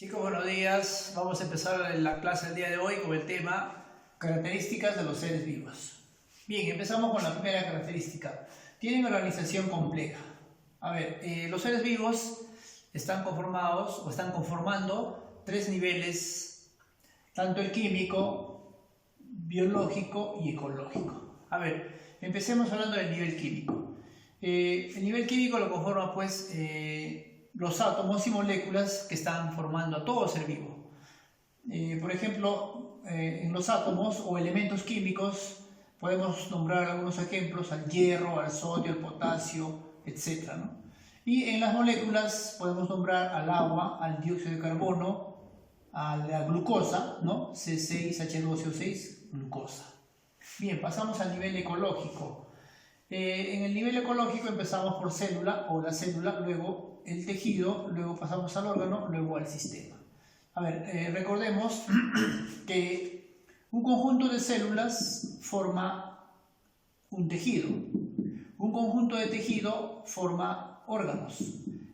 Chicos, buenos días. Vamos a empezar la clase del día de hoy con el tema características de los seres vivos. Bien, empezamos con la primera característica. Tienen organización compleja. A ver, los seres vivos están conformados o están conformando tres niveles, tanto el químico, biológico y ecológico. A ver, empecemos hablando del nivel químico. El nivel químico lo conforma pues los átomos y moléculas que están formando a todo ser vivo. Por ejemplo, en los átomos o elementos químicos podemos nombrar algunos ejemplos: al hierro, al sodio, al potasio, etc., ¿no? Y en las moléculas podemos nombrar al agua, al dióxido de carbono, a la glucosa, ¿no? C6H12O6, glucosa. Bien, pasamos al nivel ecológico. En el nivel ecológico empezamos por célula o la célula, luego el tejido, luego pasamos al órgano, luego al sistema. A ver, recordemos que un conjunto de células forma un tejido, un conjunto de tejido forma órganos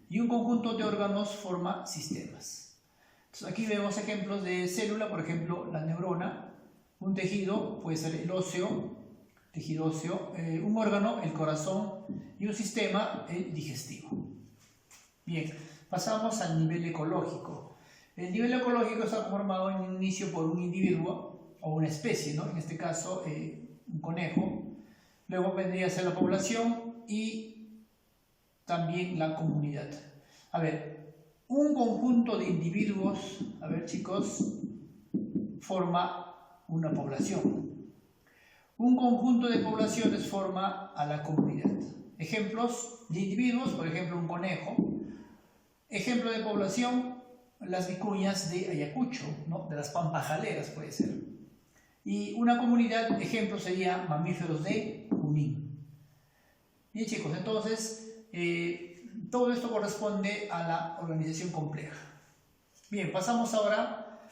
y un conjunto de órganos forma sistemas. Entonces, aquí vemos ejemplos de célula, por ejemplo, la neurona, un tejido puede ser el óseo, tejido óseo, un órgano, el corazón, y un sistema, el digestivo. Bien, pasamos al nivel ecológico. El nivel ecológico está conformado en un inicio por un individuo o una especie, ¿no? En este caso, un conejo. Luego vendría a ser la población y también la comunidad. A ver, un conjunto de individuos, a ver chicos, forma una población. Un conjunto de poblaciones forma a la comunidad. Ejemplos de individuos, por ejemplo, un conejo. Ejemplo de población, las vicuñas de Ayacucho, ¿no? De las pampajaleras puede ser. Y una comunidad, ejemplo, sería mamíferos de Junín. Bien chicos, entonces, todo esto corresponde a la organización compleja. Bien, pasamos ahora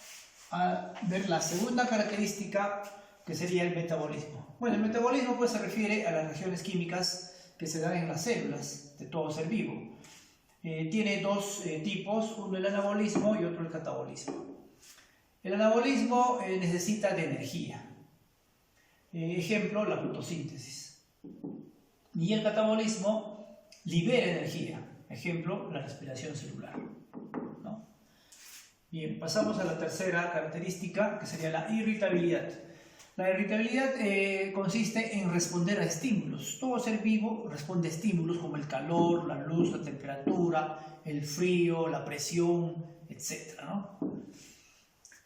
a ver la segunda característica, que sería el metabolismo. Bueno, el metabolismo pues se refiere a las reacciones químicas que se dan en las células de todo ser vivo. Tiene dos tipos, uno el anabolismo y otro el catabolismo. El anabolismo necesita de energía. Ejemplo, la fotosíntesis. Y el catabolismo libera energía. Ejemplo, la respiración celular, ¿no? Bien, pasamos a la tercera característica, que sería la irritabilidad. La irritabilidad consiste en responder a estímulos. Todo ser vivo responde a estímulos como el calor, la luz, la temperatura, el frío, la presión, etc., ¿no?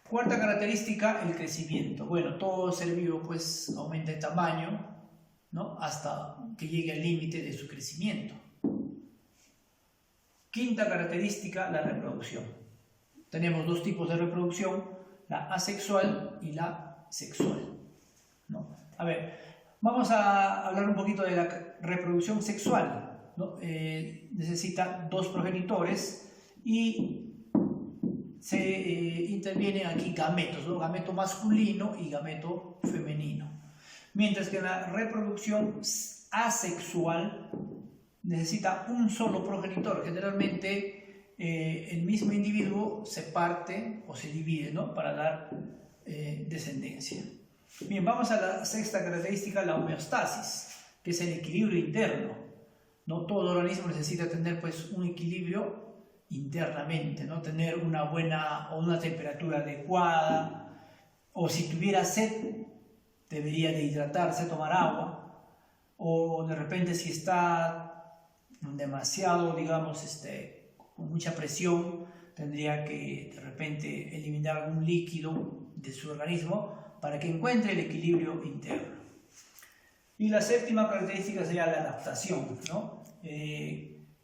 Cuarta característica, el crecimiento. Bueno, todo ser vivo pues aumenta de tamaño, ¿no? Hasta que llegue al límite de su crecimiento. Quinta característica, la reproducción. Tenemos dos tipos de reproducción, la asexual y la sexual, ¿no? A ver, vamos a hablar un poquito de la reproducción sexual, ¿no? Necesita dos progenitores y se intervienen aquí gametos, ¿no? Gameto masculino y gameto femenino. Mientras que la reproducción asexual necesita un solo progenitor. Generalmente el mismo individuo se parte o se divide, ¿no? Para dar descendencia. Bien, vamos a la sexta característica, la homeostasis, que es el equilibrio interno, ¿no? Todo organismo necesita tener pues un equilibrio internamente, ¿no? Tener una buena o una temperatura adecuada, o si tuviera sed debería de hidratarse, tomar agua, o de repente si está demasiado, digamos, con mucha presión, tendría que de repente eliminar algún líquido de su organismo para que encuentre el equilibrio interno. Y la séptima característica sería la adaptación, ¿no?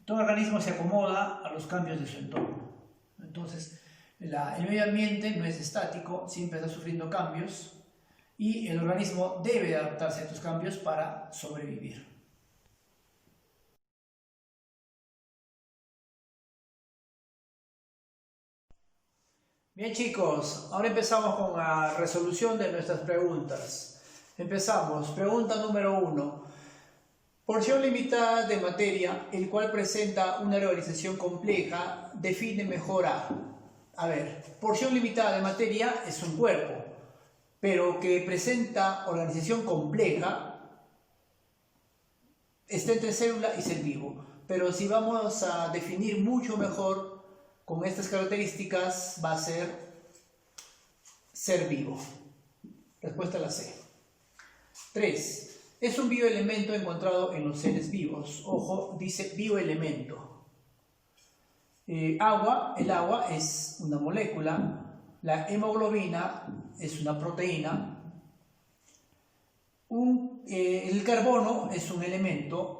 Todo organismo se acomoda a los cambios de su entorno. Entonces, el medio ambiente no es estático, siempre está sufriendo cambios y el organismo debe adaptarse a estos cambios para sobrevivir. Bien chicos, ahora empezamos con la resolución de nuestras preguntas. Empezamos, pregunta número 1. Porción limitada de materia, el cual presenta una organización compleja, define mejor a. a ver, porción limitada de materia es un cuerpo, pero que presenta organización compleja, está entre célula y ser vivo. Pero si vamos a definir mucho mejor con estas características, va a ser vivo. Respuesta a la C. 3. Es un bioelemento encontrado en los seres vivos. Ojo, dice bioelemento. El agua es una molécula. La hemoglobina es una proteína. El carbono es un elemento.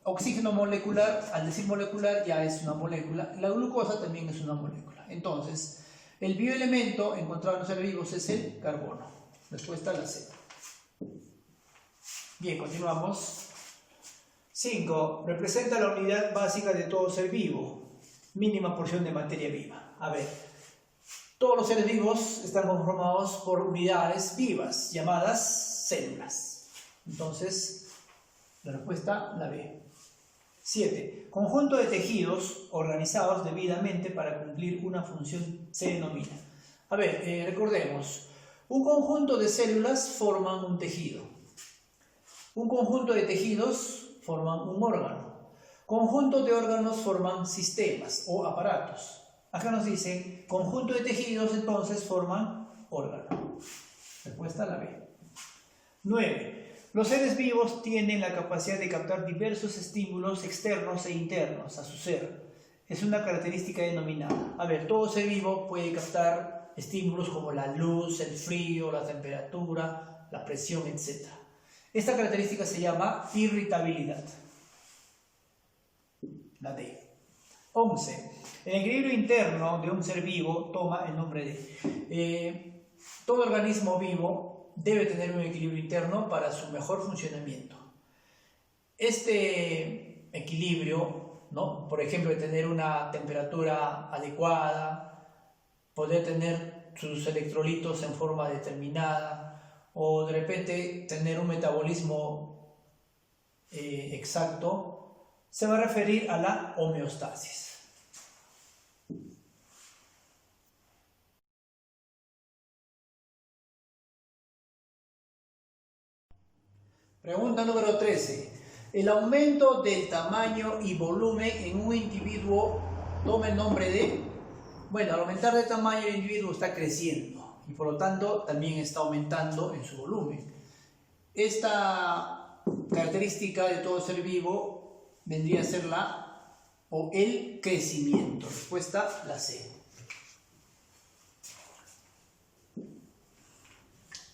Oxígeno molecular, al decir molecular ya es una molécula. La glucosa también es una molécula. Entonces, el bioelemento encontrado en los seres vivos es el carbono. Respuesta a la C. Bien, continuamos. 5. Representa la unidad básica de todo ser vivo. Mínima porción de materia viva. A ver, todos los seres vivos están conformados por unidades vivas, llamadas células. Entonces, la respuesta, la B. 7. Conjunto de tejidos organizados debidamente para cumplir una función se denomina. A ver, recordemos, un conjunto de células forman un tejido. Un conjunto de tejidos forman un órgano. Conjuntos de órganos forman sistemas o aparatos. Acá nos dicen, conjunto de tejidos entonces forman órgano. Respuesta la B. 9. Los seres vivos tienen la capacidad de captar diversos estímulos externos e internos a su ser. Es una característica denominada. A ver, todo ser vivo puede captar estímulos como la luz, el frío, la temperatura, la presión, etc. Esta característica se llama irritabilidad. La D. 11. El equilibrio interno de un ser vivo toma el nombre de... todo organismo vivo debe tener un equilibrio interno para su mejor funcionamiento. Este equilibrio, ¿no? Por ejemplo, de tener una temperatura adecuada, poder tener sus electrolitos en forma determinada, o de repente tener un metabolismo exacto, se va a referir a la homeostasis. Pregunta número 13. El aumento del tamaño y volumen en un individuo toma el nombre de... Bueno, al aumentar de tamaño el individuo está creciendo y por lo tanto también está aumentando en su volumen. Esta característica de todo ser vivo vendría a ser el crecimiento. Respuesta la C.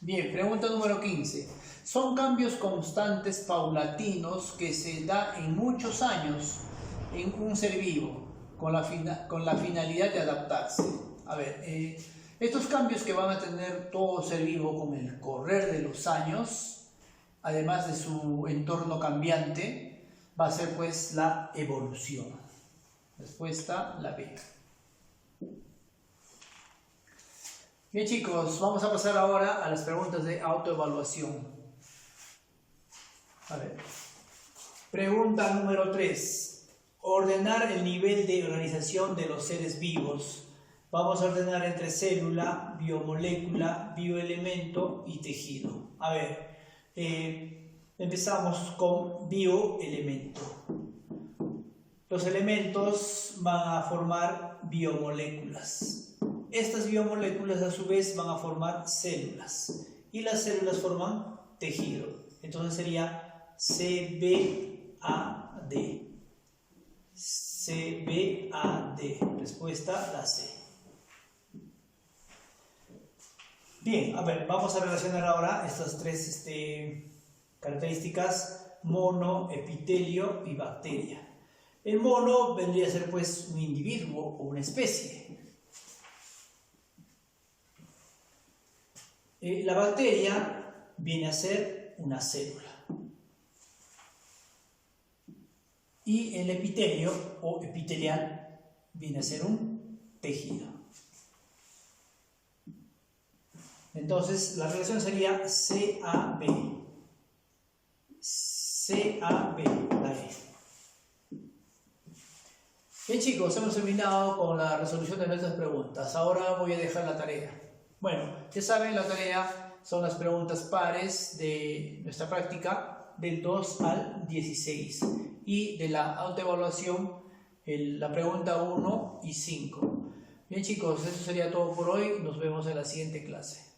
Bien, pregunta número 15. Son cambios constantes, paulatinos, que se da en muchos años en un ser vivo, con la finalidad de adaptarse. A ver, estos cambios que van a tener todo ser vivo con el correr de los años, además de su entorno cambiante, va a ser pues la evolución. Respuesta, la B. Bien chicos, vamos a pasar ahora a las preguntas de autoevaluación. A ver. Pregunta número 3. Ordenar el nivel de organización de los seres vivos. Vamos a ordenar entre célula, biomolécula, bioelemento y tejido. A ver, empezamos con bioelemento. Los elementos van a formar biomoléculas. Estas biomoléculas a su vez van a formar células. Y las células forman tejido. Entonces sería CBAD. CBAD. Respuesta la C. Bien, a ver, vamos a relacionar ahora estas tres características: mono, epitelio y bacteria. El mono vendría a ser pues un individuo o una especie. La bacteria viene a ser una célula. Y el epitelio o epitelial viene a ser un tejido. Entonces la relación sería CAB. CAB, la E. Bien chicos, hemos terminado con la resolución de nuestras preguntas. Ahora voy a dejar la tarea. Bueno, ya saben, la tarea son las preguntas pares de nuestra práctica del 2 al 16 y de la autoevaluación la pregunta 1 y 5. Bien chicos, eso sería todo por hoy. Nos vemos en la siguiente clase.